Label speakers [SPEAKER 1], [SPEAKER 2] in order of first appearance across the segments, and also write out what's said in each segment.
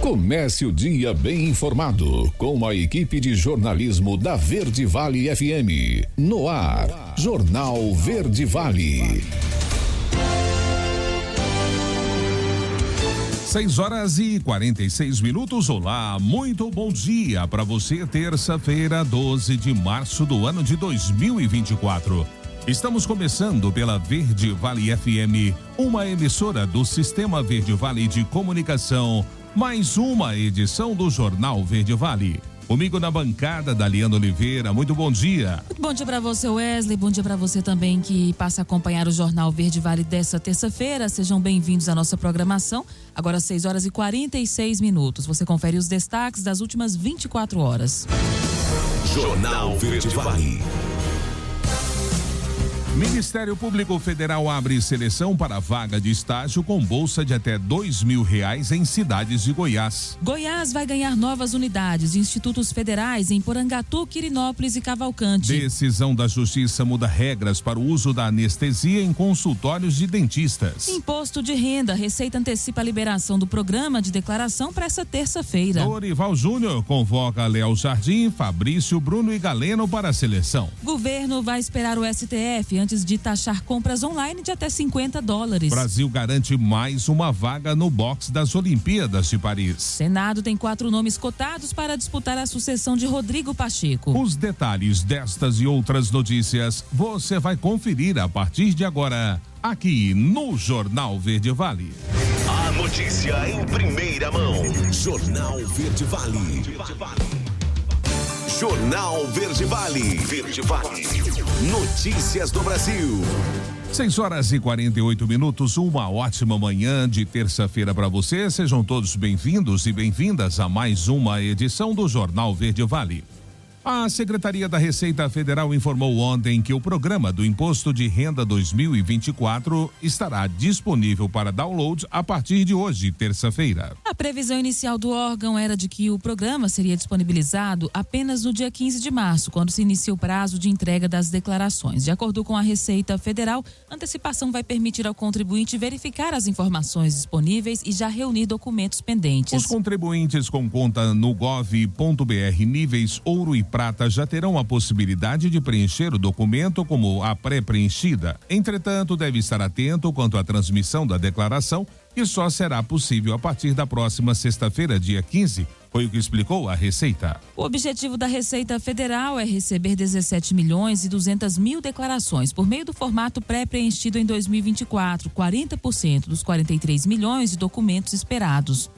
[SPEAKER 1] Comece o dia bem informado com a equipe de jornalismo da Verde Vale FM. No ar, Jornal Verde Vale.
[SPEAKER 2] 6h46. Olá, muito bom dia para você, terça-feira, 12 de março do ano de 2024. Estamos começando pela Verde Vale FM, uma emissora do Sistema Verde Vale de Comunicação, mais uma edição do Jornal Verde Vale. Comigo na bancada, Daliana Oliveira, muito bom dia.
[SPEAKER 3] Muito bom dia para você, Wesley, bom dia para você também que passa a acompanhar o Jornal Verde Vale dessa terça-feira. Sejam bem-vindos à nossa programação. Agora 6h46. Você confere os destaques das últimas 24 horas.
[SPEAKER 1] Jornal Verde Vale.
[SPEAKER 2] Ministério Público Federal abre seleção para vaga de estágio com bolsa de até R$2.000 em cidades de Goiás.
[SPEAKER 3] Goiás vai ganhar novas unidades de institutos federais em Porangatu, Quirinópolis e Cavalcante.
[SPEAKER 2] Decisão da Justiça muda regras para o uso da anestesia em consultórios de dentistas.
[SPEAKER 3] Imposto de renda, Receita antecipa a liberação do programa de declaração para essa terça-feira.
[SPEAKER 2] Dorival Júnior convoca Léo Jardim, Fabrício, Bruno e Galeno para a seleção.
[SPEAKER 3] Governo vai esperar o STF antes de taxar compras online de até $50.
[SPEAKER 2] Brasil garante mais uma vaga no boxe das Olimpíadas de Paris.
[SPEAKER 3] Senado tem 4 nomes cotados para disputar a sucessão de Rodrigo Pacheco.
[SPEAKER 2] Os detalhes destas e outras notícias você vai conferir a partir de agora, aqui no Jornal Verde Vale.
[SPEAKER 1] A notícia em primeira mão. Jornal Verde Vale. Jornal Verde Vale. Verde Vale. Notícias do Brasil.
[SPEAKER 2] 6h48. Uma ótima manhã de terça-feira para você. Sejam todos bem-vindos e bem-vindas a mais uma edição do Jornal Verde Vale. A Secretaria da Receita Federal informou ontem que o programa do Imposto de Renda 2024 estará disponível para download a partir de hoje, terça-feira.
[SPEAKER 3] A previsão inicial do órgão era de que o programa seria disponibilizado apenas no dia 15 de março, quando se inicia o prazo de entrega das declarações. De acordo com a Receita Federal, a antecipação vai permitir ao contribuinte verificar as informações disponíveis e já reunir documentos pendentes.
[SPEAKER 2] Os contribuintes com conta no gov.br níveis ouro e prata já terão a possibilidade de preencher o documento como a pré-preenchida. Entretanto, deve estar atento quanto à transmissão da declaração, que só será possível a partir da próxima sexta-feira, dia 15, foi o que explicou a Receita.
[SPEAKER 3] O objetivo da Receita Federal é receber 17.200.000 declarações por meio do formato pré-preenchido em 2024, 40% dos 43 milhões de documentos esperados.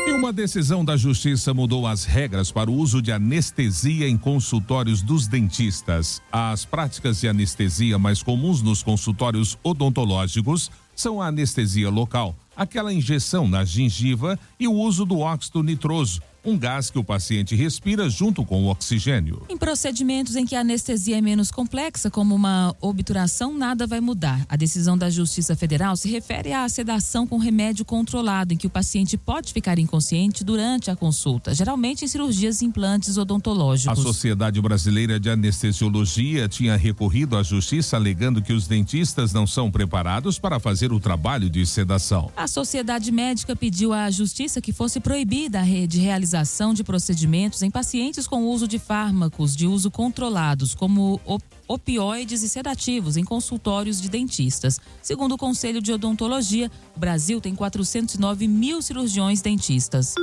[SPEAKER 2] E uma decisão da Justiça mudou as regras para o uso de anestesia em consultórios dos dentistas. As práticas de anestesia mais comuns nos consultórios odontológicos são a anestesia local, aquela injeção na gengiva e o uso do óxido nitroso, um gás que o paciente respira junto com o oxigênio.
[SPEAKER 3] Em procedimentos em que a anestesia é menos complexa, como uma obturação, nada vai mudar. A decisão da Justiça Federal se refere à sedação com remédio controlado, em que o paciente pode ficar inconsciente durante a consulta, geralmente em cirurgias e implantes odontológicos.
[SPEAKER 2] A Sociedade Brasileira de Anestesiologia tinha recorrido à Justiça alegando que os dentistas não são preparados para fazer o trabalho de sedação.
[SPEAKER 3] A Sociedade Médica pediu à Justiça que fosse proibida a de realização de procedimentos em pacientes com uso de fármacos de uso controlados, como opioides e sedativos, em consultórios de dentistas. Segundo o Conselho de Odontologia, o Brasil tem 409 mil cirurgiões dentistas.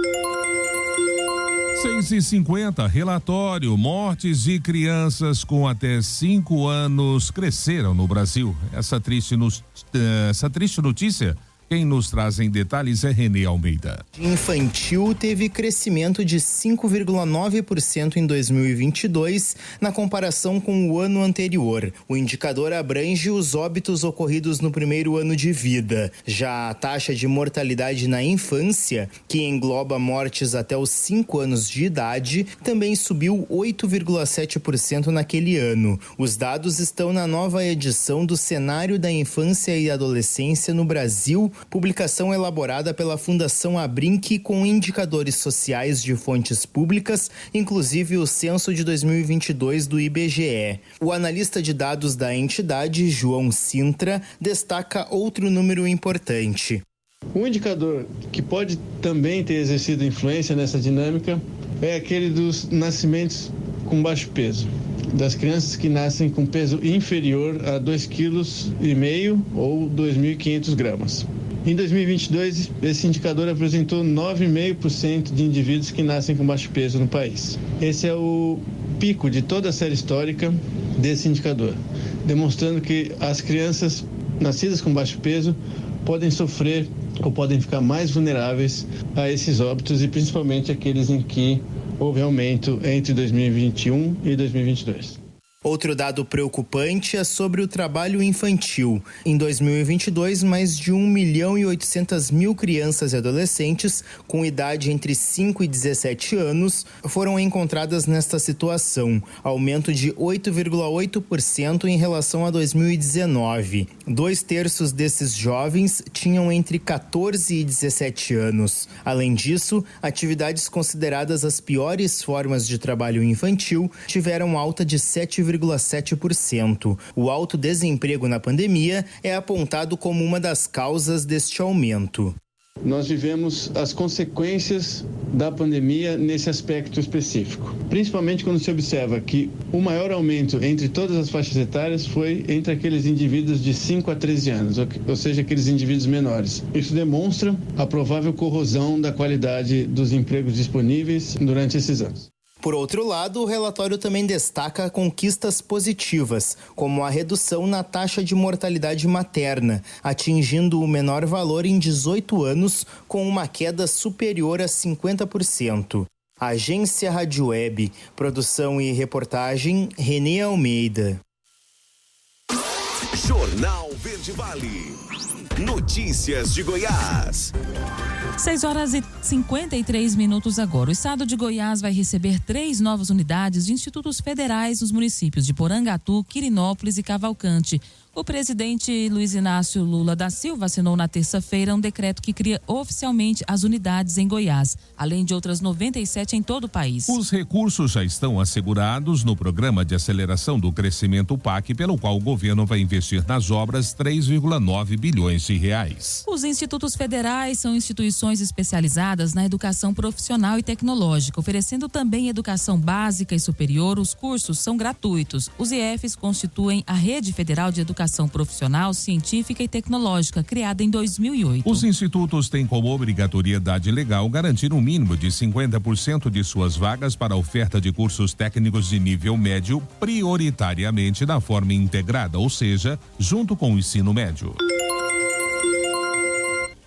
[SPEAKER 2] 6h50, relatório: mortes de crianças com até 5 anos cresceram no Brasil. Essa triste notícia, quem nos traz em detalhes é Renê Almeida.
[SPEAKER 4] Infantil teve crescimento de 5,9% em 2022, na comparação com o ano anterior. O indicador abrange os óbitos ocorridos no primeiro ano de vida. Já a taxa de mortalidade na infância, que engloba mortes até os 5 anos de idade, também subiu 8,7% naquele ano. Os dados estão na nova edição do Cenário da Infância e Adolescência no Brasil, publicação elaborada pela Fundação Abrinq com indicadores sociais de fontes públicas, inclusive o censo de 2022 do IBGE. O analista de dados da entidade, João Sintra, destaca outro número importante.
[SPEAKER 5] Um indicador que pode também ter exercido influência nessa dinâmica é aquele dos nascimentos com baixo peso, das crianças que nascem com peso inferior a 2,5 kg ou 2.500 gramas. Em 2022, esse indicador apresentou 9,5% de indivíduos que nascem com baixo peso no país. Esse é o pico de toda a série histórica desse indicador, demonstrando que as crianças nascidas com baixo peso podem sofrer ou podem ficar mais vulneráveis a esses óbitos e principalmente aqueles em que houve aumento entre 2021 e 2022.
[SPEAKER 4] Outro dado preocupante é sobre o trabalho infantil. Em 2022, mais de 1.800.000 crianças e adolescentes com idade entre 5 e 17 anos foram encontradas nesta situação, aumento de 8,8% em relação a 2019. 2/3 desses jovens tinham entre 14 e 17 anos. Além disso, atividades consideradas as piores formas de trabalho infantil tiveram alta de 7,7%. O alto desemprego na pandemia é apontado como uma das causas deste aumento.
[SPEAKER 5] Nós vivemos as consequências da pandemia nesse aspecto específico, principalmente quando se observa que o maior aumento entre todas as faixas etárias foi entre aqueles indivíduos de 5 a 13 anos, ou seja, aqueles indivíduos menores. Isso demonstra a provável corrosão da qualidade dos empregos disponíveis durante esses anos.
[SPEAKER 4] Por outro lado, o relatório também destaca conquistas positivas, como a redução na taxa de mortalidade materna, atingindo o menor valor em 18 anos, com uma queda superior a 50%. Agência Rádio Web, produção e reportagem, Renê Almeida.
[SPEAKER 6] Jornal Verde Vale. Notícias de Goiás.
[SPEAKER 3] 6h53 agora. O estado de Goiás vai receber 3 novas unidades de institutos federais nos municípios de Porangatu, Quirinópolis e Cavalcante. O presidente Luiz Inácio Lula da Silva assinou na terça-feira um decreto que cria oficialmente as unidades em Goiás, além de outras 97 em todo o país.
[SPEAKER 2] Os recursos já estão assegurados no Programa de Aceleração do Crescimento PAC, pelo qual o governo vai investir nas obras 3,9 bilhões de reais.
[SPEAKER 3] Os institutos federais são instituições especializadas na educação profissional e tecnológica, oferecendo também educação básica e superior. Os cursos são gratuitos. Os IFs constituem a Rede Federal de Educação Profissional, Científica e Tecnológica, criada em 2008.
[SPEAKER 2] Os institutos têm como obrigatoriedade legal garantir um mínimo de 50% de suas vagas para a oferta de cursos técnicos de nível médio, prioritariamente da forma integrada, ou seja, junto com o ensino médio.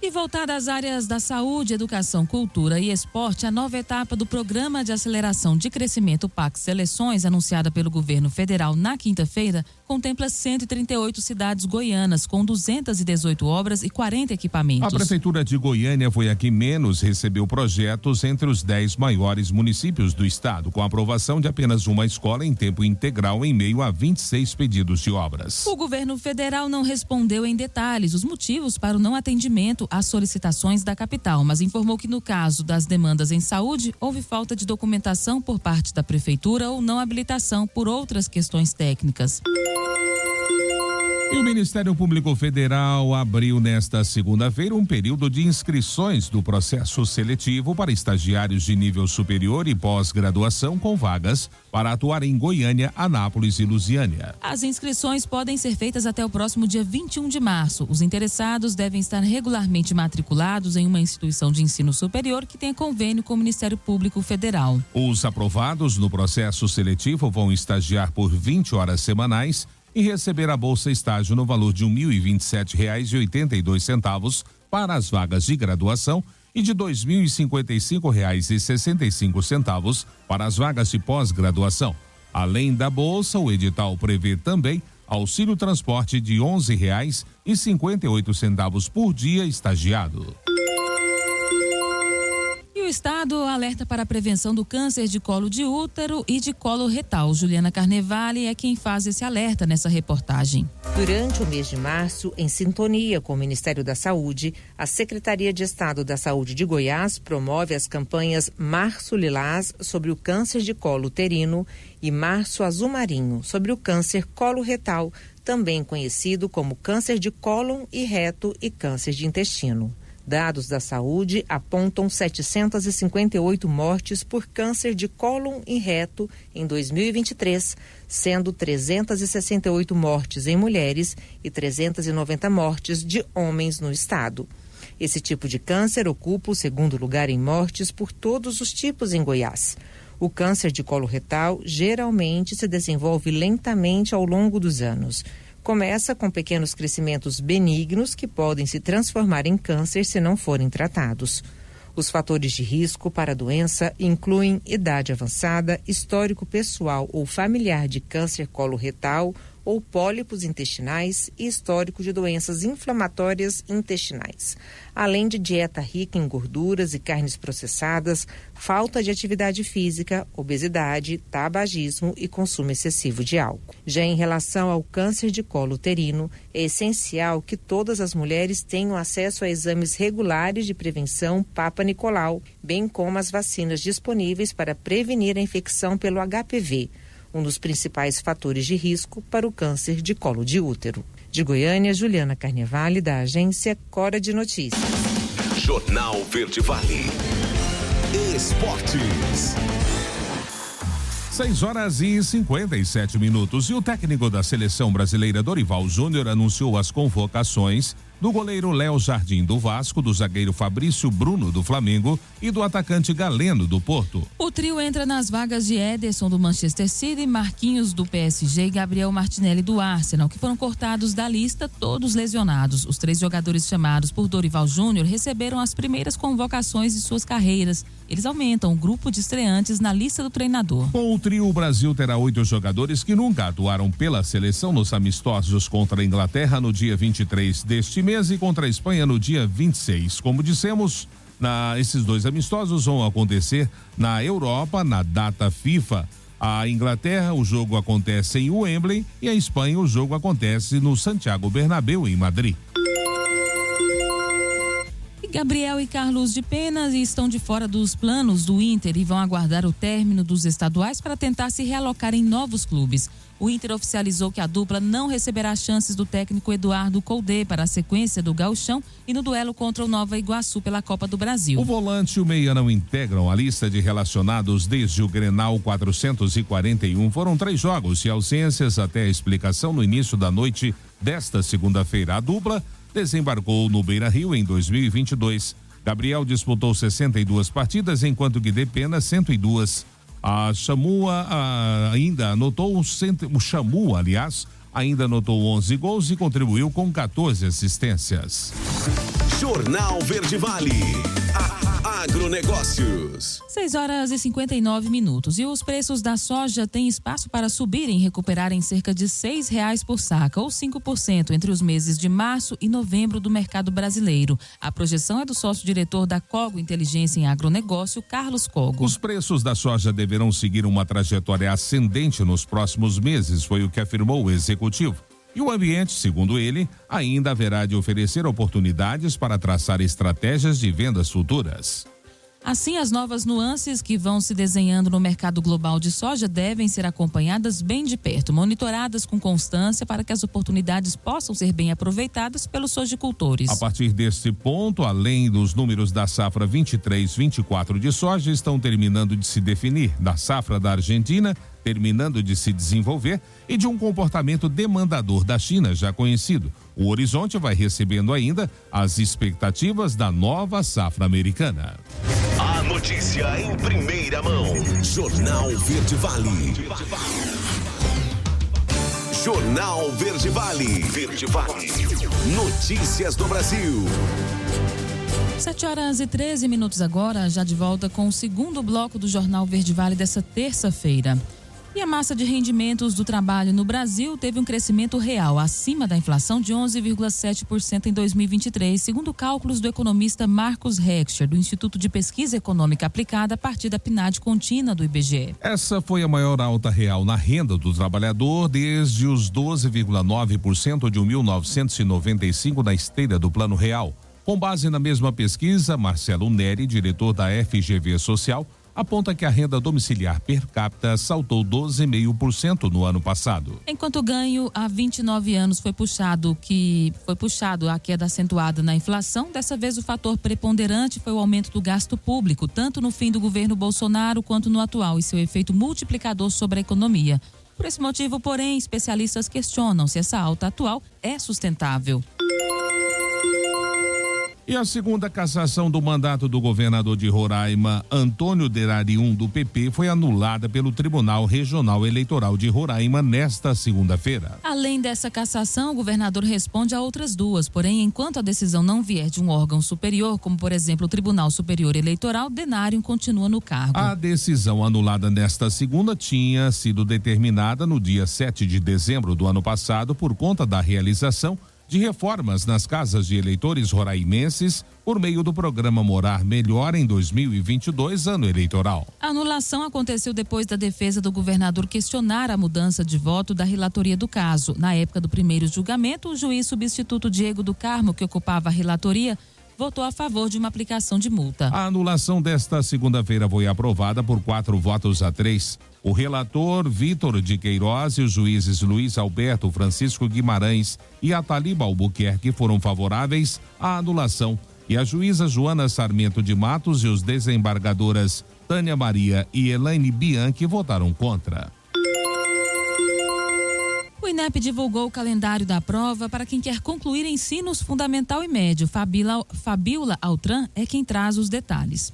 [SPEAKER 3] E voltada às áreas da saúde, educação, cultura e esporte, a nova etapa do Programa de Aceleração de Crescimento PAC Seleções, anunciada pelo governo federal na quinta-feira, contempla 138 cidades goianas, com 218 obras e 40 equipamentos.
[SPEAKER 2] A Prefeitura de Goiânia foi a que menos recebeu projetos entre os 10 maiores municípios do estado, com a aprovação de apenas uma escola em tempo integral em meio a 26 pedidos de obras.
[SPEAKER 3] O governo federal não respondeu em detalhes os motivos para o não atendimento às solicitações da capital, mas informou que no caso das demandas em saúde, houve falta de documentação por parte da prefeitura ou não habilitação por outras questões técnicas.
[SPEAKER 2] E o Ministério Público Federal abriu nesta segunda-feira um período de inscrições do processo seletivo para estagiários de nível superior e pós-graduação com vagas para atuar em Goiânia, Anápolis e Lusiânia.
[SPEAKER 3] As inscrições podem ser feitas até o próximo dia 21 de março. Os interessados devem estar regularmente matriculados em uma instituição de ensino superior que tenha convênio com o Ministério Público Federal.
[SPEAKER 2] Os aprovados no processo seletivo vão estagiar por 20 horas semanais e receber a bolsa estágio no valor de R$ 1.027,82 para as vagas de graduação e de R$ 2.055,65 para as vagas de pós-graduação. Além da bolsa, o edital prevê também auxílio transporte de R$ 11,58 por dia estagiado.
[SPEAKER 3] O Estado alerta para a prevenção do câncer de colo de útero e de colo retal. Juliana Carnevale é quem faz esse alerta nessa reportagem.
[SPEAKER 7] Durante o mês de março, em sintonia com o Ministério da Saúde, a Secretaria de Estado da Saúde de Goiás promove as campanhas Março Lilás sobre o câncer de colo uterino e Março Azul Marinho sobre o câncer colo retal, também conhecido como câncer de cólon e reto e câncer de intestino. Dados da saúde apontam 758 mortes por câncer de cólon e reto em 2023, sendo 368 mortes em mulheres e 390 mortes de homens no estado. Esse tipo de câncer ocupa o segundo lugar em mortes por todos os tipos em Goiás. O câncer de colo retal geralmente se desenvolve lentamente ao longo dos anos. Começa com pequenos crescimentos benignos que podem se transformar em câncer se não forem tratados. Os fatores de risco para a doença incluem idade avançada, histórico pessoal ou familiar de câncer coloretal ou pólipos intestinais e histórico de doenças inflamatórias intestinais, além de dieta rica em gorduras e carnes processadas, falta de atividade física, obesidade, tabagismo e consumo excessivo de álcool. Já em relação ao câncer de colo uterino, é essencial que todas as mulheres tenham acesso a exames regulares de prevenção Papa Nicolau, bem como as vacinas disponíveis para prevenir a infecção pelo HPV, um dos principais fatores de risco para o câncer de colo de útero. De Goiânia, Juliana Carnevale, da agência Cora de Notícias.
[SPEAKER 6] Jornal Verde Vale. Esportes.
[SPEAKER 2] 6h57. E o técnico da seleção brasileira Dorival Júnior anunciou as convocações do goleiro Léo Jardim do Vasco, do zagueiro Fabrício Bruno do Flamengo e do atacante Galeno do Porto.
[SPEAKER 3] O trio entra nas vagas de Ederson do Manchester City, Marquinhos do PSG e Gabriel Martinelli do Arsenal, que foram cortados da lista, todos lesionados. Os 3 jogadores chamados por Dorival Júnior receberam as primeiras convocações de suas carreiras. Eles aumentam o grupo de estreantes na lista do treinador.
[SPEAKER 2] Com o trio, o Brasil terá 8 jogadores que nunca atuaram pela seleção nos amistosos contra a Inglaterra no dia 23 deste mês e contra a Espanha no dia 26. Como dissemos, esses 2 amistosos vão acontecer na Europa, na data FIFA. A Inglaterra, o jogo acontece em Wembley, e a Espanha, o jogo acontece no Santiago Bernabéu, em Madrid.
[SPEAKER 3] Gabriel e Carlos de Penas estão de fora dos planos do Inter e vão aguardar o término dos estaduais para tentar se realocar em novos clubes. O Inter oficializou que a dupla não receberá chances do técnico Eduardo Coudet para a sequência do Gauchão e no duelo contra o Nova Iguaçu pela Copa do Brasil.
[SPEAKER 2] O volante e o meia não integram a lista de relacionados desde o Grenal 441. Foram 3 jogos e ausências até a explicação no início da noite desta segunda-feira. A dupla desembarcou no Beira-Rio em 2022. Gabriel disputou 62 partidas, enquanto Guidé Pena 102. A Chamua ainda anotou o Chamua, ainda anotou 11 gols e contribuiu com 14 assistências.
[SPEAKER 6] Jornal Verde Vale. Agronegócios.
[SPEAKER 3] 6h59. E os preços da soja têm espaço para subirem e recuperarem cerca de R$6 por saca, ou 5% entre os meses de março e novembro do mercado brasileiro. A projeção é do sócio-diretor da Cogo Inteligência em Agronegócio, Carlos Cogo.
[SPEAKER 2] Os preços da soja deverão seguir uma trajetória ascendente nos próximos meses, foi o que afirmou o executivo. E o ambiente, segundo ele, ainda haverá de oferecer oportunidades para traçar estratégias de vendas futuras.
[SPEAKER 3] Assim, as novas nuances que vão se desenhando no mercado global de soja devem ser acompanhadas bem de perto, monitoradas com constância para que as oportunidades possam ser bem aproveitadas pelos sojicultores.
[SPEAKER 2] A partir deste ponto, além dos números da safra 23-24 de soja estão terminando de se definir, da safra da Argentina terminando de se desenvolver e de um comportamento demandador da China já conhecido. O horizonte vai recebendo ainda as expectativas da nova safra americana.
[SPEAKER 6] A notícia em primeira mão. Jornal Verde Vale. Jornal Verde Vale. Verde Vale. Notícias do Brasil.
[SPEAKER 3] 7h13 agora, já de volta com o segundo bloco do Jornal Verde Vale dessa terça-feira. E a massa de rendimentos do trabalho no Brasil teve um crescimento real acima da inflação de 11,7% em 2023, segundo cálculos do economista Marcos Heckscher, do Instituto de Pesquisa Econômica Aplicada, a partir da PNAD contínua do IBGE.
[SPEAKER 2] Essa foi a maior alta real na renda do trabalhador desde os 12,9% de 1995 na esteira do Plano Real. Com base na mesma pesquisa, Marcelo Neri, diretor da FGV Social, aponta que a renda domiciliar per capita saltou 12,5% no ano passado.
[SPEAKER 3] Enquanto o ganho há 29 anos foi puxado a queda acentuada na inflação, dessa vez o fator preponderante foi o aumento do gasto público, tanto no fim do governo Bolsonaro quanto no atual, e seu efeito multiplicador sobre a economia. Por esse motivo, porém, especialistas questionam se essa alta atual é sustentável.
[SPEAKER 2] E a segunda cassação do mandato do governador de Roraima, Antônio Derarium, do PP, foi anulada pelo Tribunal Regional Eleitoral de Roraima nesta segunda-feira.
[SPEAKER 3] Além dessa cassação, o governador responde a outras duas, porém, enquanto a decisão não vier de um órgão superior, como por exemplo o Tribunal Superior Eleitoral, Denário continua no cargo.
[SPEAKER 2] A decisão anulada nesta segunda tinha sido determinada no dia 7 de dezembro do ano passado por conta da realização de reformas nas casas de eleitores roraimenses por meio do programa Morar Melhor em 2022, ano eleitoral.
[SPEAKER 3] A anulação aconteceu depois da defesa do governador questionar a mudança de voto da relatoria do caso. Na época do primeiro julgamento, o juiz substituto Diego do Carmo, que ocupava a relatoria, votou a favor de uma aplicação de multa.
[SPEAKER 2] A anulação desta segunda-feira foi aprovada por 4-3. O relator Vitor de Queiroz e os juízes Luiz Alberto Francisco Guimarães e Ataliba Albuquerque foram favoráveis à anulação, e a juíza Joana Sarmento de Matos e os desembargadoras Tânia Maria e Elaine Bianchi votaram contra.
[SPEAKER 3] O INEP divulgou o calendário da prova para quem quer concluir ensinos fundamental e médio. Fabíola Altran é quem traz os detalhes.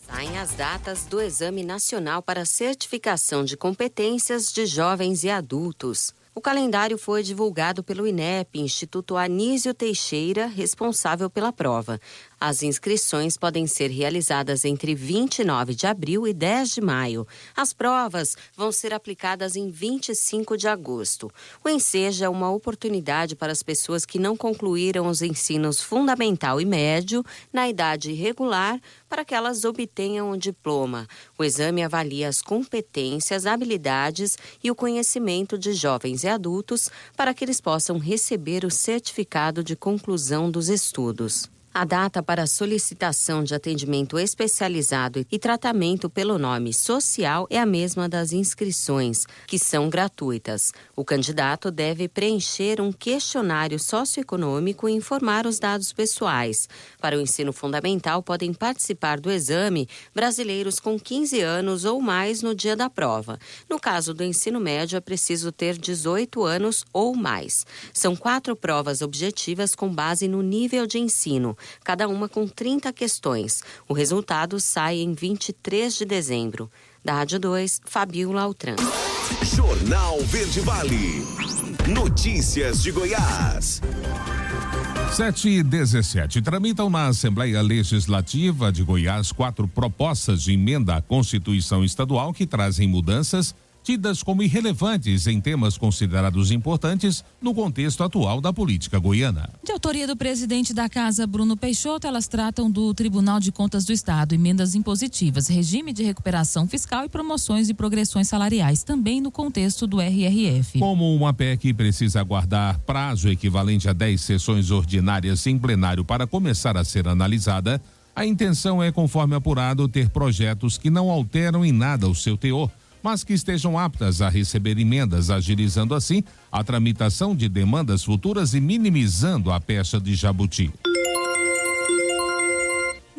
[SPEAKER 8] Saem as datas do Exame Nacional para Certificação de Competências de Jovens e Adultos. O calendário foi divulgado pelo INEP, Instituto Anísio Teixeira, responsável pela prova. As inscrições podem ser realizadas entre 29 de abril e 10 de maio. As provas vão ser aplicadas em 25 de agosto. O Enseja é uma oportunidade para as pessoas que não concluíram os ensinos fundamental e médio na idade regular para que elas obtenham um diploma. O exame avalia as competências, habilidades e o conhecimento de jovens e adultos para que eles possam receber o certificado de conclusão dos estudos. A data para solicitação de atendimento especializado e tratamento pelo nome social é a mesma das inscrições, que são gratuitas. O candidato deve preencher um questionário socioeconômico e informar os dados pessoais. Para o ensino fundamental, podem participar do exame brasileiros com 15 anos ou mais no dia da prova. No caso do ensino médio, é preciso ter 18 anos ou mais. São 4 provas objetivas com base no nível de ensino, cada uma com 30 questões. O resultado sai em 23 de dezembro. Da Rádio 2, Fabíola Altran.
[SPEAKER 6] Jornal Verde Vale. Notícias de Goiás.
[SPEAKER 2] 7h17. Tramitam na Assembleia Legislativa de Goiás 4 propostas de emenda à Constituição Estadual que trazem mudanças tidas como irrelevantes em temas considerados importantes no contexto atual da política goiana.
[SPEAKER 3] De autoria do presidente da Casa, Bruno Peixoto, elas tratam do Tribunal de Contas do Estado, emendas impositivas, regime de recuperação fiscal e promoções e progressões salariais, também no contexto do RRF.
[SPEAKER 2] Como uma PEC precisa aguardar prazo equivalente a 10 sessões ordinárias em plenário para começar a ser analisada, a intenção é, conforme apurado, ter projetos que não alteram em nada o seu teor, mas que estejam aptas a receber emendas, agilizando assim a tramitação de demandas futuras e minimizando a pecha de jabuti.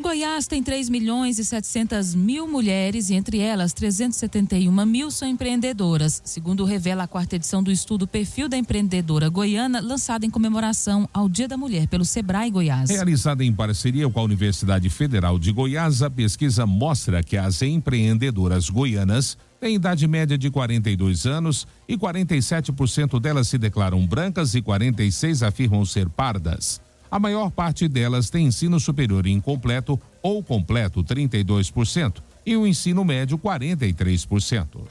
[SPEAKER 3] Goiás tem 3.700.000 mulheres e entre elas 371 mil são empreendedoras, segundo revela a 4ª edição do estudo Perfil da Empreendedora Goiana, lançada em comemoração ao Dia da Mulher pelo Sebrae Goiás.
[SPEAKER 2] Realizada em parceria com a Universidade Federal de Goiás, a pesquisa mostra que as empreendedoras goianas têm idade média de 42 anos e 47% delas se declaram brancas e 46% afirmam ser pardas. A maior parte delas tem ensino superior incompleto ou completo, 32%, e o ensino médio, 43%.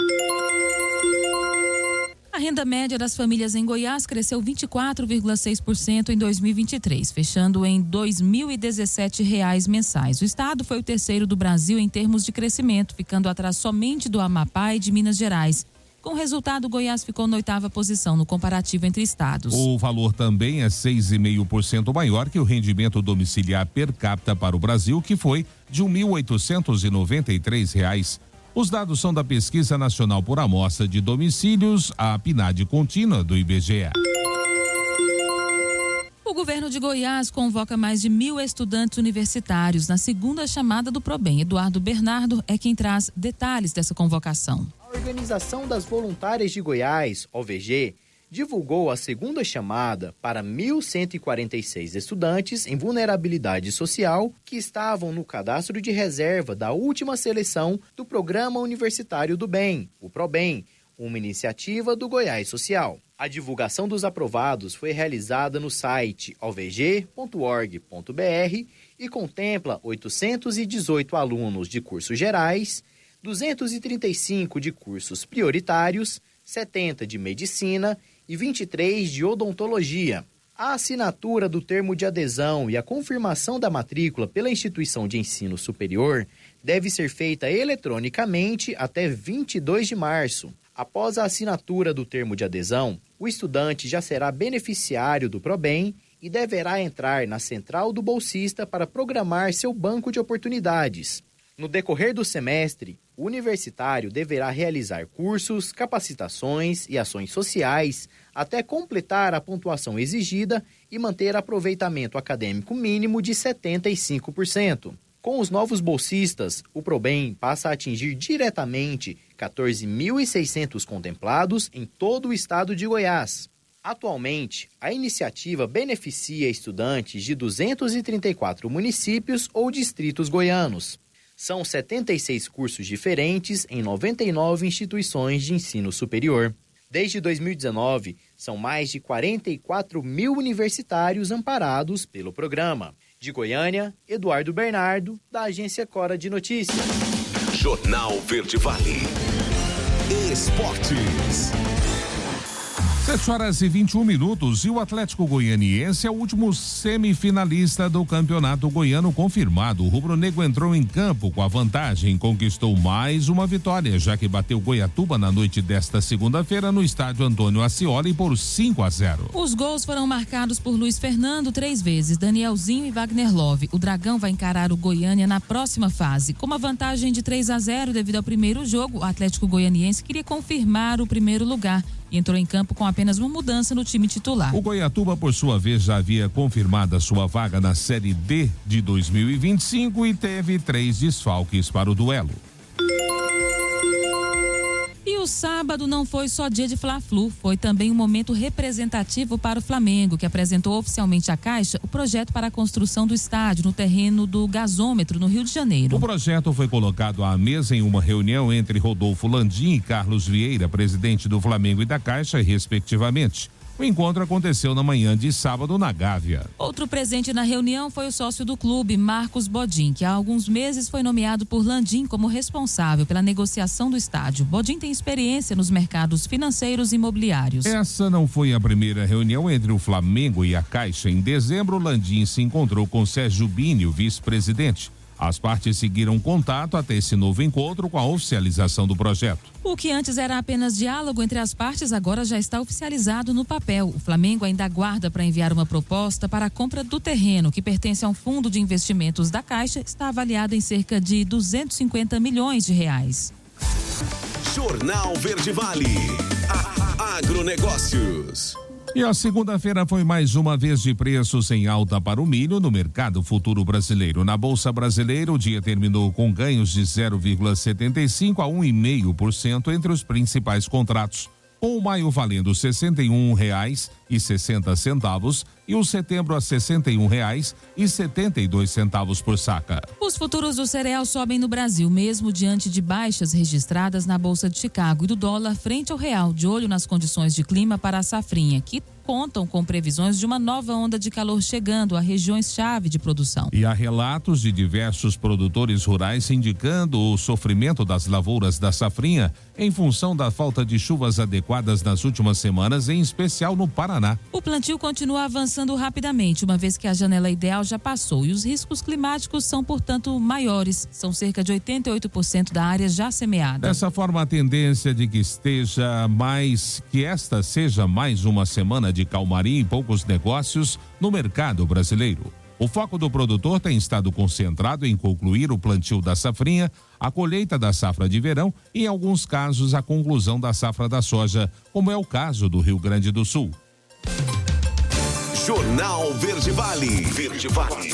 [SPEAKER 3] A renda média das famílias em Goiás cresceu 24,6% em 2023, fechando em R$ 2.017 mensais. O estado foi o terceiro do Brasil em termos de crescimento, ficando atrás somente do Amapá e de Minas Gerais. Com o resultado, Goiás ficou na 8ª posição no comparativo entre estados.
[SPEAKER 2] O valor também é 6,5% maior que o rendimento domiciliar per capita para o Brasil, que foi de R$ 1.893. Os dados são da Pesquisa Nacional por Amostra de Domicílios, a PNAD contínua do IBGE.
[SPEAKER 3] O governo de Goiás convoca mais de 1.000 estudantes universitários na segunda chamada do PROBEM. Eduardo Bernardo é quem traz detalhes dessa convocação.
[SPEAKER 9] A Organização das Voluntárias de Goiás, OVG, divulgou a segunda chamada para 1.146 estudantes em vulnerabilidade social que estavam no cadastro de reserva da última seleção do Programa Universitário do Bem, o PROBEM, uma iniciativa do Goiás Social. A divulgação dos aprovados foi realizada no site ovg.org.br e contempla 818 alunos de cursos gerais, 235 de cursos prioritários, 70 de medicina e 23 de odontologia. A assinatura do termo de adesão e a confirmação da matrícula pela instituição de ensino superior deve ser feita eletronicamente até 22 de março. Após a assinatura do termo de adesão, o estudante já será beneficiário do PROBEM e deverá entrar na central do bolsista para programar seu banco de oportunidades. No decorrer do semestre, o universitário deverá realizar cursos, capacitações e ações sociais até completar a pontuação exigida e manter aproveitamento acadêmico mínimo de 75%. Com os novos bolsistas, o PROBEM passa a atingir diretamente 14.600 contemplados em todo o estado de Goiás. Atualmente, a iniciativa beneficia estudantes de 234 municípios ou distritos goianos. São 76 cursos diferentes em 99 instituições de ensino superior. Desde 2019, são mais de 44 mil universitários amparados pelo programa. De Goiânia, Eduardo Bernardo, da Agência Cora de Notícias.
[SPEAKER 6] Jornal Verde Vale. Esportes.
[SPEAKER 2] 7h21 e o Atlético Goianiense é o último semifinalista do Campeonato Goiano confirmado. O rubro-negro entrou em campo com a vantagem, conquistou mais uma vitória, já que bateu Goiatuba na noite desta segunda-feira no estádio Antônio Ascioli por 5-0.
[SPEAKER 3] Os gols foram marcados por Luiz Fernando 3 vezes, Danielzinho e Wagner Love. O Dragão vai encarar o Goiânia na próxima fase. Com uma vantagem de 3-0 devido ao primeiro jogo, o Atlético Goianiense queria confirmar o primeiro lugar e entrou em campo com apenas uma mudança no time titular.
[SPEAKER 2] O Goiatuba, por sua vez, já havia confirmado a sua vaga na Série D de 2025 e teve 3 desfalques para o duelo.
[SPEAKER 3] E o sábado não foi só dia de Fla-Flu, foi também um momento representativo para o Flamengo, que apresentou oficialmente à Caixa o projeto para a construção do estádio no terreno do gasômetro, no Rio de Janeiro.
[SPEAKER 2] O projeto foi colocado à mesa em uma reunião entre Rodolfo Landim e Carlos Vieira, presidente do Flamengo e da Caixa, respectivamente. O encontro aconteceu na manhã de sábado na Gávea.
[SPEAKER 3] Outro presente na reunião foi o sócio do clube, Marcos Bodin, que há alguns meses foi nomeado por Landim como responsável pela negociação do estádio. Bodin tem experiência nos mercados financeiros e imobiliários.
[SPEAKER 2] Essa não foi a primeira reunião entre o Flamengo e a Caixa. Em dezembro, Landim se encontrou com Sérgio Bini, o vice-presidente. As partes seguiram contato até esse novo encontro com a oficialização do projeto.
[SPEAKER 3] O que antes era apenas diálogo entre as partes, agora já está oficializado no papel. O Flamengo ainda aguarda para enviar uma proposta para a compra do terreno, que pertence a um fundo de investimentos da Caixa, está avaliado em cerca de 250 milhões de reais.
[SPEAKER 6] Jornal Verde Vale. Agronegócios.
[SPEAKER 2] E a segunda-feira foi mais uma vez de preços em alta para o milho no mercado futuro brasileiro. Na Bolsa Brasileira, o dia terminou com ganhos de 0,75% a 1,5% entre os principais contratos, com o maio valendo R$ 61,60 e o setembro a R$ 61,72 por saca.
[SPEAKER 3] Os futuros do cereal sobem no Brasil, mesmo diante de baixas registradas na Bolsa de Chicago e do dólar frente ao real, de olho nas condições de clima para a safrinha, que contam com previsões de uma nova onda de calor chegando a regiões-chave de produção.
[SPEAKER 2] E há relatos de diversos produtores rurais indicando o sofrimento das lavouras da safrinha em função da falta de chuvas adequadas nas últimas semanas, em especial no Paraná.
[SPEAKER 3] O plantio continua avançando avançando rapidamente, uma vez que a janela ideal já passou e os riscos climáticos são, portanto, maiores. São cerca de 88% da área já semeada.
[SPEAKER 2] Dessa forma, a tendência de que esta seja mais uma semana de calmaria e poucos negócios no mercado brasileiro. O foco do produtor tem estado concentrado em concluir o plantio da safrinha, a colheita da safra de verão e, em alguns casos, a conclusão da safra da soja, como é o caso do Rio Grande do Sul.
[SPEAKER 6] Jornal Verde Vale. Verde Vale.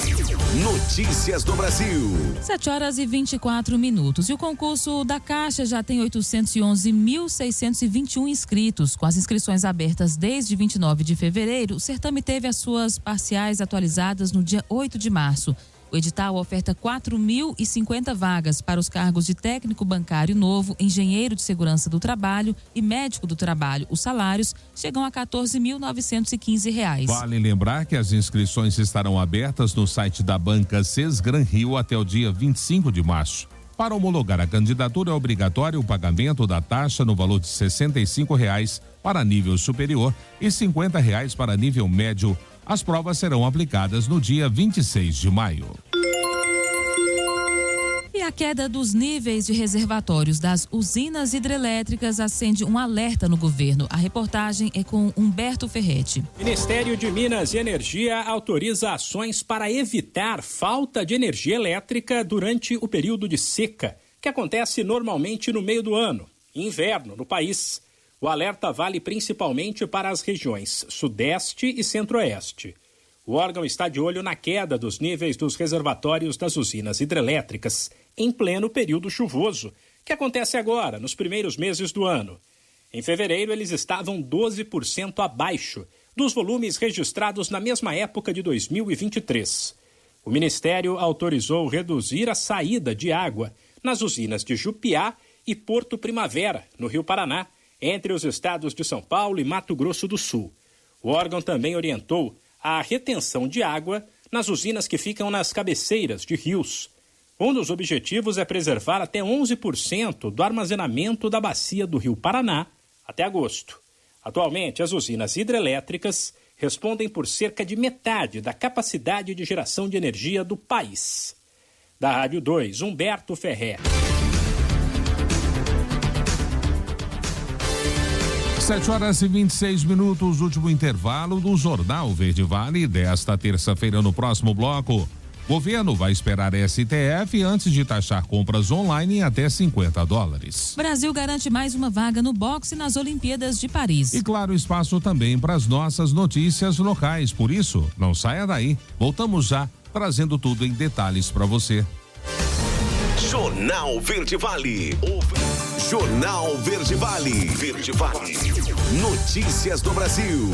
[SPEAKER 6] Notícias do Brasil.
[SPEAKER 3] 7h24. E o concurso da Caixa já tem 811.621 inscritos. Com as inscrições abertas desde 29 de fevereiro, o certame teve as suas parciais atualizadas no dia 8 de março. O edital oferta 4.050 vagas para os cargos de técnico bancário novo, engenheiro de segurança do trabalho e médico do trabalho. Os salários chegam a R$ 14.915.
[SPEAKER 2] Vale lembrar que as inscrições estarão abertas no site da Banca Sesgran Rio até o dia 25 de março. Para homologar a candidatura é obrigatório o pagamento da taxa no valor de R$ 65,00 para nível superior e R$ 50,00 para nível médio. As provas serão aplicadas no dia 26 de maio.
[SPEAKER 3] E a queda dos níveis de reservatórios das usinas hidrelétricas acende um alerta no governo. A reportagem é com Humberto Ferretti.
[SPEAKER 10] Ministério de Minas e Energia autoriza ações para evitar falta de energia elétrica durante o período de seca, que acontece normalmente no meio do ano, inverno no país. O alerta vale principalmente para as regiões Sudeste e Centro-Oeste. O órgão está de olho na queda dos níveis dos reservatórios das usinas hidrelétricas em pleno período chuvoso, que acontece agora, nos primeiros meses do ano. Em fevereiro, eles estavam 12% abaixo dos volumes registrados na mesma época de 2023. O Ministério autorizou reduzir a saída de água nas usinas de Jupiá e Porto Primavera, no Rio Paraná, entre os estados de São Paulo e Mato Grosso do Sul. O órgão também orientou a retenção de água nas usinas que ficam nas cabeceiras de rios. Um dos objetivos é preservar até 11% do armazenamento da bacia do Rio Paraná até agosto. Atualmente, as usinas hidrelétricas respondem por cerca de metade da capacidade de geração de energia do país. Da Rádio 2, Humberto Ferretti.
[SPEAKER 2] 7h26, último intervalo do Jornal Verde Vale desta terça-feira. No próximo bloco, governo vai esperar STF antes de taxar compras online em até $50.
[SPEAKER 3] Brasil garante mais uma vaga no boxe nas Olimpíadas de Paris.
[SPEAKER 2] E claro, espaço também para as nossas notícias locais. Por isso, não saia daí. Voltamos já, trazendo tudo em detalhes para você.
[SPEAKER 6] Jornal Verde Vale. Jornal Verde Vale. Verde Vale. Notícias do Brasil.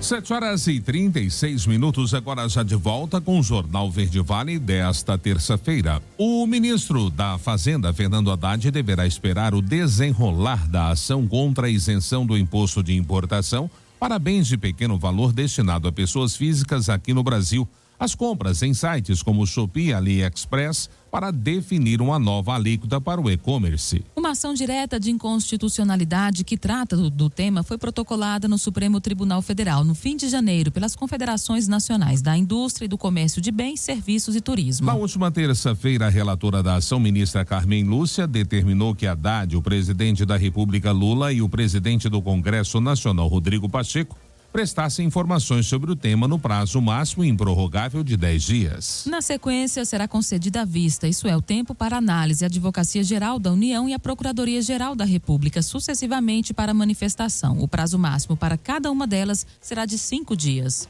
[SPEAKER 2] 7h36, agora já de volta com o Jornal Verde Vale desta terça-feira. O ministro da Fazenda, Fernando Haddad, deverá esperar o desenrolar da ação contra a isenção do imposto de importação para bens de pequeno valor destinado a pessoas físicas aqui no Brasil. As compras em sites como Shopee e AliExpress para definir uma nova alíquota para o e-commerce.
[SPEAKER 3] Uma ação direta de inconstitucionalidade que trata do tema foi protocolada no Supremo Tribunal Federal no fim de janeiro pelas Confederações Nacionais da Indústria e do Comércio de Bens, Serviços e Turismo.
[SPEAKER 2] Na última terça-feira, a relatora da ação, ministra Carmen Lúcia, determinou que Haddad, o presidente da República Lula e o presidente do Congresso Nacional, Rodrigo Pacheco, prestassem informações sobre o tema no prazo máximo e improrrogável de 10 dias.
[SPEAKER 3] Na sequência, será concedida à vista, isso é, o tempo para análise, a Advocacia Geral da União e a Procuradoria Geral da República, sucessivamente para manifestação. O prazo máximo para cada uma delas será de 5 dias.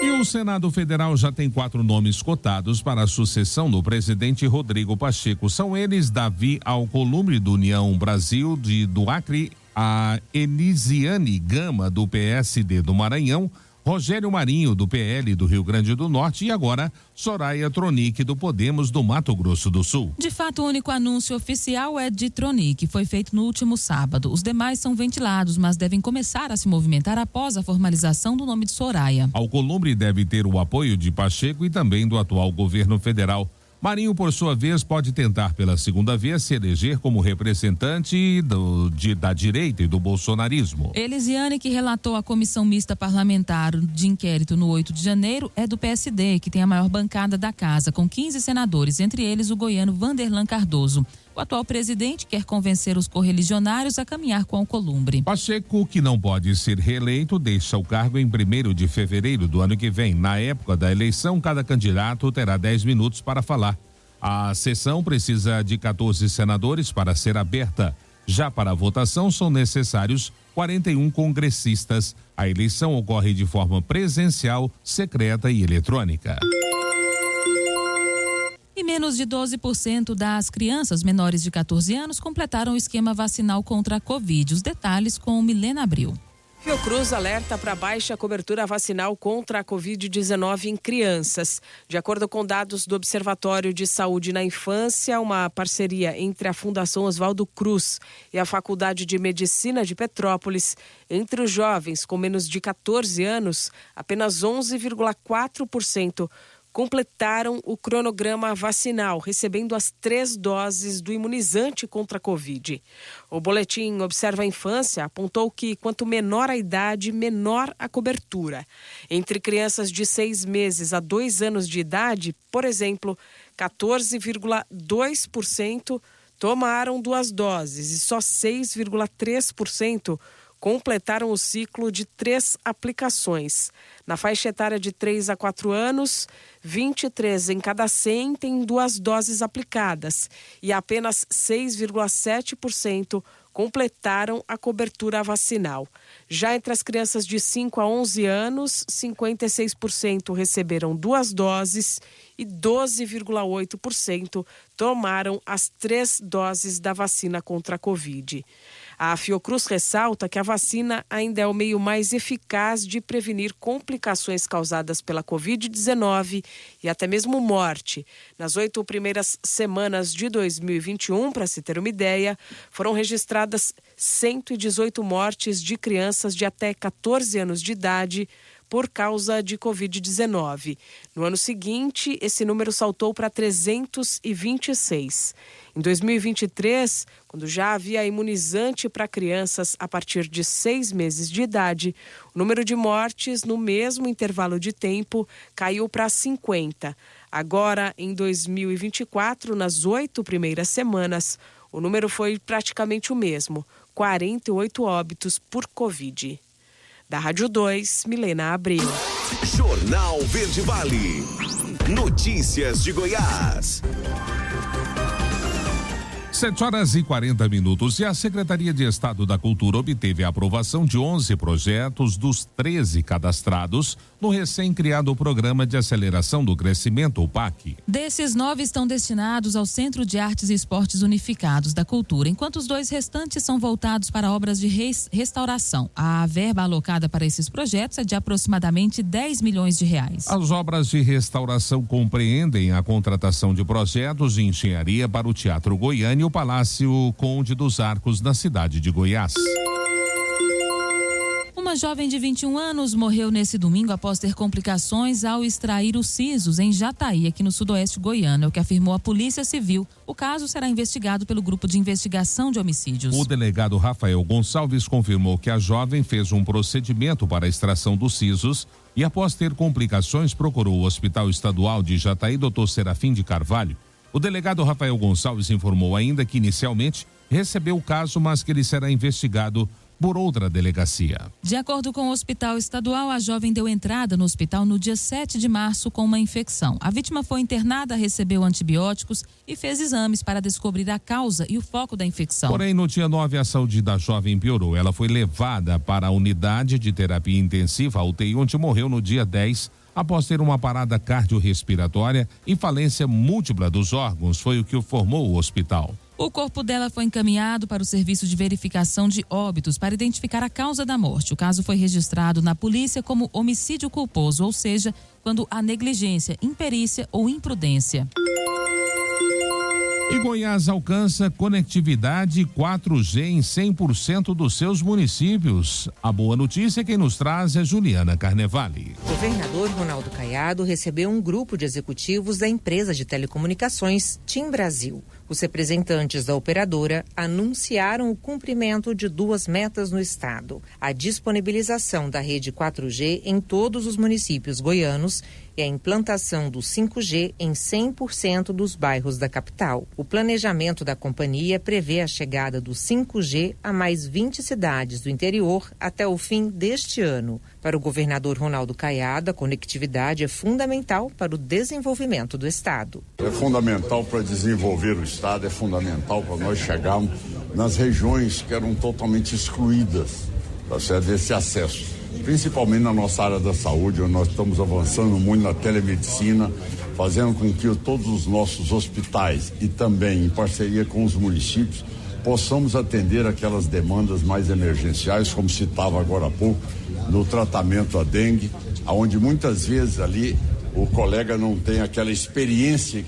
[SPEAKER 2] E o Senado Federal já tem 4 nomes cotados para a sucessão do presidente Rodrigo Pacheco. São eles Davi Alcolumbre, do União Brasil, do Acre, a Elisiane Gama, do PSD do Maranhão, Rogério Marinho, do PL do Rio Grande do Norte e agora Soraya Tronic, do Podemos do Mato Grosso do Sul.
[SPEAKER 3] De fato, o único anúncio oficial é de Tronic, foi feito no último sábado. Os demais são ventilados, mas devem começar a se movimentar após a formalização do nome de Soraya.
[SPEAKER 2] Alcolumbre deve ter o apoio de Pacheco e também do atual governo federal. Marinho, por sua vez, pode tentar pela segunda vez se eleger como representante da direita e do bolsonarismo.
[SPEAKER 3] Elisiane, que relatou à Comissão Mista Parlamentar de Inquérito no 8 de janeiro, é do PSD, que tem a maior bancada da casa, com 15 senadores, entre eles o goiano Vanderlan Cardoso. O atual presidente quer convencer os correligionários a caminhar com Alcolumbre.
[SPEAKER 2] Pacheco, que não pode ser reeleito, deixa o cargo em 1º de fevereiro do ano que vem. Na época da eleição, cada candidato terá 10 minutos para falar. A sessão precisa de 14 senadores para ser aberta. Já para a votação, são necessários 41 congressistas. A eleição ocorre de forma presencial, secreta e eletrônica.
[SPEAKER 3] E menos de 12% das crianças menores de 14 anos completaram o esquema vacinal contra a Covid. Os detalhes com Milena Abril.
[SPEAKER 11] Fiocruz alerta para baixa cobertura vacinal contra a Covid-19 em crianças. De acordo com dados do Observatório de Saúde na Infância, uma parceria entre a Fundação Oswaldo Cruz e a Faculdade de Medicina de Petrópolis, entre os jovens com menos de 14 anos, apenas 11,4% completaram o cronograma vacinal, recebendo as 3 doses do imunizante contra a Covid. O boletim Observa a Infância apontou que quanto menor a idade, menor a cobertura. Entre crianças de 6 meses a 2 anos de idade, por exemplo, 14,2% tomaram 2 doses e só 6,3% completaram o ciclo de 3 aplicações. Na faixa etária de 3 a 4 anos, 23 em cada 100 têm 2 doses aplicadas e apenas 6,7% completaram a cobertura vacinal. Já entre as crianças de 5 a 11 anos, 56% receberam 2 doses e 12,8% tomaram as 3 doses da vacina contra a Covid. A Fiocruz ressalta que a vacina ainda é o meio mais eficaz de prevenir complicações causadas pela Covid-19 e até mesmo morte. Nas 8 primeiras semanas de 2021, para se ter uma ideia, foram registradas 118 mortes de crianças de até 14 anos de idade por causa de Covid-19. No ano seguinte, esse número saltou para 326. Em 2023, quando já havia imunizante para crianças a partir de 6 meses de idade, o número de mortes no mesmo intervalo de tempo caiu para 50. Agora, em 2024, nas 8 primeiras semanas, o número foi praticamente o mesmo, 48 óbitos por Covid. Da Rádio 2, Milena Abril.
[SPEAKER 6] Jornal Verde Vale. Notícias de Goiás.
[SPEAKER 2] 7h40. E a Secretaria de Estado da Cultura obteve a aprovação de 11 projetos dos 13 cadastrados no recém-criado Programa de Aceleração do Crescimento, o PAC.
[SPEAKER 3] Desses 9 estão destinados ao Centro de Artes e Esportes Unificados da Cultura, enquanto os 2 restantes são voltados para obras de restauração. A verba alocada para esses projetos é de aproximadamente 10 milhões de reais.
[SPEAKER 2] As obras de restauração compreendem a contratação de projetos de engenharia para o Teatro Goiânia e o Palácio Conde dos Arcos, na cidade de Goiás.
[SPEAKER 3] Uma jovem de 21 anos morreu nesse domingo após ter complicações ao extrair os sisos em Jataí, aqui no sudoeste goiano, é o que afirmou a Polícia Civil. O caso será investigado pelo Grupo de Investigação de Homicídios.
[SPEAKER 2] O delegado Rafael Gonçalves confirmou que a jovem fez um procedimento para a extração dos sisos e, após ter complicações, procurou o Hospital Estadual de Jataí, Dr. Serafim de Carvalho. O delegado Rafael Gonçalves informou ainda que inicialmente recebeu o caso, mas que ele será investigado por outra delegacia.
[SPEAKER 3] De acordo com o Hospital Estadual, a jovem deu entrada no hospital no dia 7 de março com uma infecção. A vítima foi internada, recebeu antibióticos e fez exames para descobrir a causa e o foco da infecção.
[SPEAKER 2] Porém, no dia 9, a saúde da jovem piorou. Ela foi levada para a unidade de terapia intensiva, a UTI, onde morreu no dia 10, após ter uma parada cardiorrespiratória e falência múltipla dos órgãos, foi o que formou o hospital.
[SPEAKER 3] O corpo dela foi encaminhado para o Serviço de Verificação de Óbitos para identificar a causa da morte. O caso foi registrado na polícia como homicídio culposo, ou seja, quando há negligência, imperícia ou imprudência.
[SPEAKER 2] E Goiás alcança conectividade 4G em 100% dos seus municípios. A boa notícia quem nos traz é Juliana Carnevale.
[SPEAKER 7] O governador Ronaldo Caiado recebeu um grupo de executivos da empresa de telecomunicações TIM Brasil. Os representantes da operadora anunciaram o cumprimento de 2 metas no estado: a disponibilização da rede 4G em todos os municípios goianos e a implantação do 5G em 100% dos bairros da capital. O planejamento da companhia prevê a chegada do 5G a mais 20 cidades do interior até o fim deste ano. Para o governador Ronaldo Caiado, a conectividade é fundamental para o desenvolvimento do estado.
[SPEAKER 12] É fundamental para desenvolver o estado, é fundamental para nós chegarmos nas regiões que eram totalmente excluídas, tá certo, desse acesso. Principalmente na nossa área da saúde, onde nós estamos avançando muito na telemedicina, fazendo com que todos os nossos hospitais e também em parceria com os municípios possamos atender aquelas demandas mais emergenciais, como citava agora há pouco, no tratamento à dengue, onde muitas vezes ali o colega não tem aquela experiência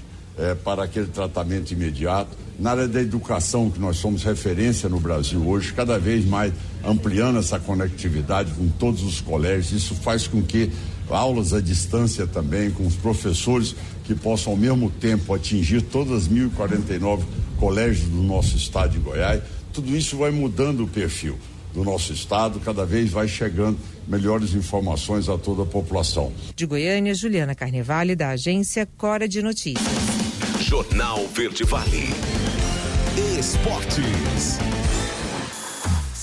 [SPEAKER 12] para aquele tratamento imediato. Na área da educação, que nós somos referência no Brasil hoje, cada vez mais ampliando essa conectividade com todos os colégios. Isso faz com que aulas à distância também, com os professores que possam ao mesmo tempo atingir todas as 1.049 colégios do nosso estado de Goiás. Tudo isso vai mudando o perfil do nosso estado, cada vez vai chegando melhores informações a toda a população.
[SPEAKER 7] De Goiânia, Juliana Carnevale, da agência Cora de Notícias.
[SPEAKER 6] Jornal Verde Vale. Esportes.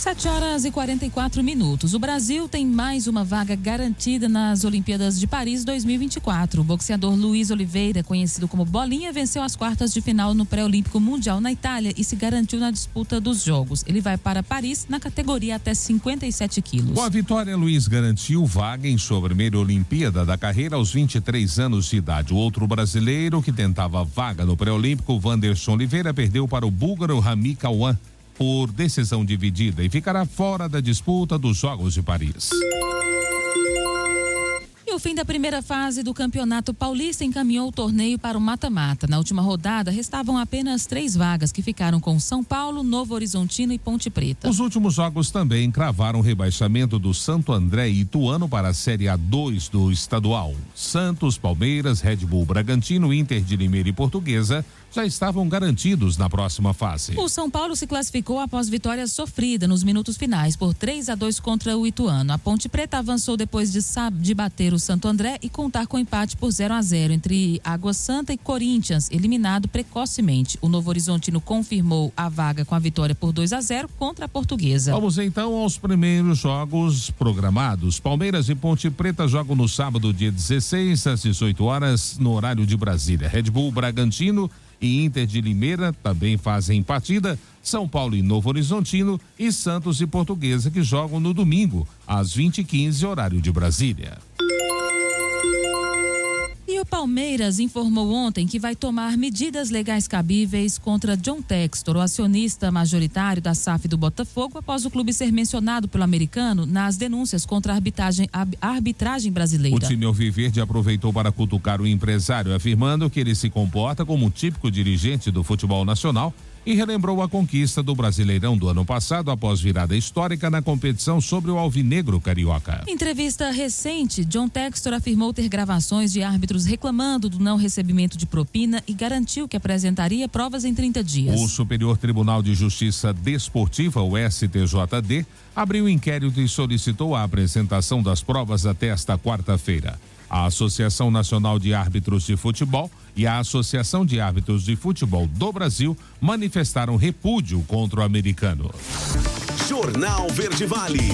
[SPEAKER 3] 7h44. O Brasil tem mais uma vaga garantida nas Olimpíadas de Paris 2024. O boxeador Luiz Oliveira, conhecido como Bolinha, venceu as quartas de final no pré-olímpico mundial na Itália e se garantiu na disputa dos Jogos. Ele vai para Paris na categoria até 57 quilos.
[SPEAKER 2] Com a vitória, Luiz garantiu vaga em sua primeira Olimpíada da carreira aos 23 anos de idade. O outro brasileiro que tentava vaga no pré-olímpico, Wanderson Oliveira, perdeu para o búlgaro Rami Kawan por decisão dividida e ficará fora da disputa dos Jogos de Paris.
[SPEAKER 3] E o fim da primeira fase do Campeonato Paulista encaminhou o torneio para o mata-mata. Na última rodada, restavam apenas 3 vagas que ficaram com São Paulo, Novo Horizontino e Ponte Preta.
[SPEAKER 2] Os últimos jogos também cravaram o rebaixamento do Santo André e Ituano para a Série A2 do estadual. Santos, Palmeiras, Red Bull Bragantino, Inter de Limeira e Portuguesa já estavam garantidos na próxima fase.
[SPEAKER 3] O São Paulo se classificou após vitória sofrida nos minutos finais por 3-2 contra o Ituano. A Ponte Preta avançou depois de bater o Santo André e contar com empate por 0-0 entre Água Santa e Corinthians, eliminado precocemente. O Novo Horizontino confirmou a vaga com a vitória por 2-0 contra a Portuguesa.
[SPEAKER 2] Vamos então aos primeiros jogos programados. Palmeiras e Ponte Preta jogam no sábado, dia 16, às 18 horas, no horário de Brasília. Red Bull Bragantino e Inter de Limeira também fazem partida. São Paulo e Novo Horizontino e Santos e Portuguesa, que jogam no domingo, às 20h15, horário de Brasília.
[SPEAKER 3] E o Palmeiras informou ontem que vai tomar medidas legais cabíveis contra John Textor, o acionista majoritário da SAF do Botafogo, após o clube ser mencionado pelo americano nas denúncias contra a arbitragem brasileira.
[SPEAKER 2] O time alviverde aproveitou para cutucar o empresário, afirmando que ele se comporta como um típico dirigente do futebol nacional e relembrou a conquista do Brasileirão do ano passado após virada histórica na competição sobre o Alvinegro Carioca.
[SPEAKER 3] Em entrevista recente, John Textor afirmou ter gravações de árbitros reclamando do não recebimento de propina e garantiu que apresentaria provas em 30 dias.
[SPEAKER 2] O Superior Tribunal de Justiça Desportiva, o STJD, abriu inquérito e solicitou a apresentação das provas até esta quarta-feira. A Associação Nacional de Árbitros de Futebol e a Associação de Árbitros de Futebol do Brasil manifestaram repúdio contra o americano.
[SPEAKER 6] Jornal Verde Vale.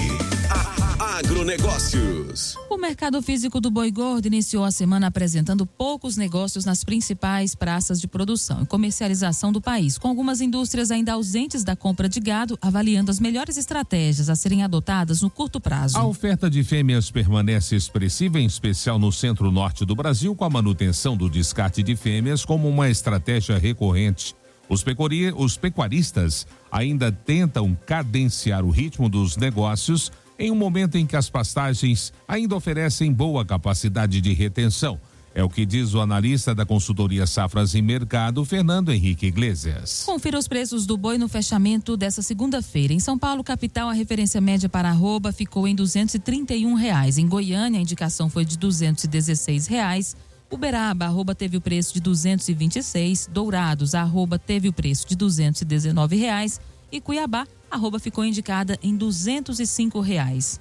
[SPEAKER 6] Agronegócios.
[SPEAKER 3] O mercado físico do boi gordo iniciou a semana apresentando poucos negócios nas principais praças de produção e comercialização do país, com algumas indústrias ainda ausentes da compra de gado, avaliando as melhores estratégias a serem adotadas no curto prazo.
[SPEAKER 2] A oferta de fêmeas permanece expressiva, em especial no centro-norte do Brasil, com a manutenção do descarte de fêmeas como uma estratégia recorrente. Os pecuaristas ainda tentam cadenciar o ritmo dos negócios em um momento em que as pastagens ainda oferecem boa capacidade de retenção É o que diz o analista da consultoria Safras e Mercado, Fernando Henrique Iglesias.
[SPEAKER 3] Confira os preços do boi no fechamento dessa segunda-feira. Em São Paulo, capital, a referência média para arroba ficou em R$231. Em Goiânia, a indicação foi de R$216. Uberaba, a arroba teve o preço de R$226. Dourados, a arroba teve o preço de R$219. E Cuiabá, a arroba ficou indicada em R$205.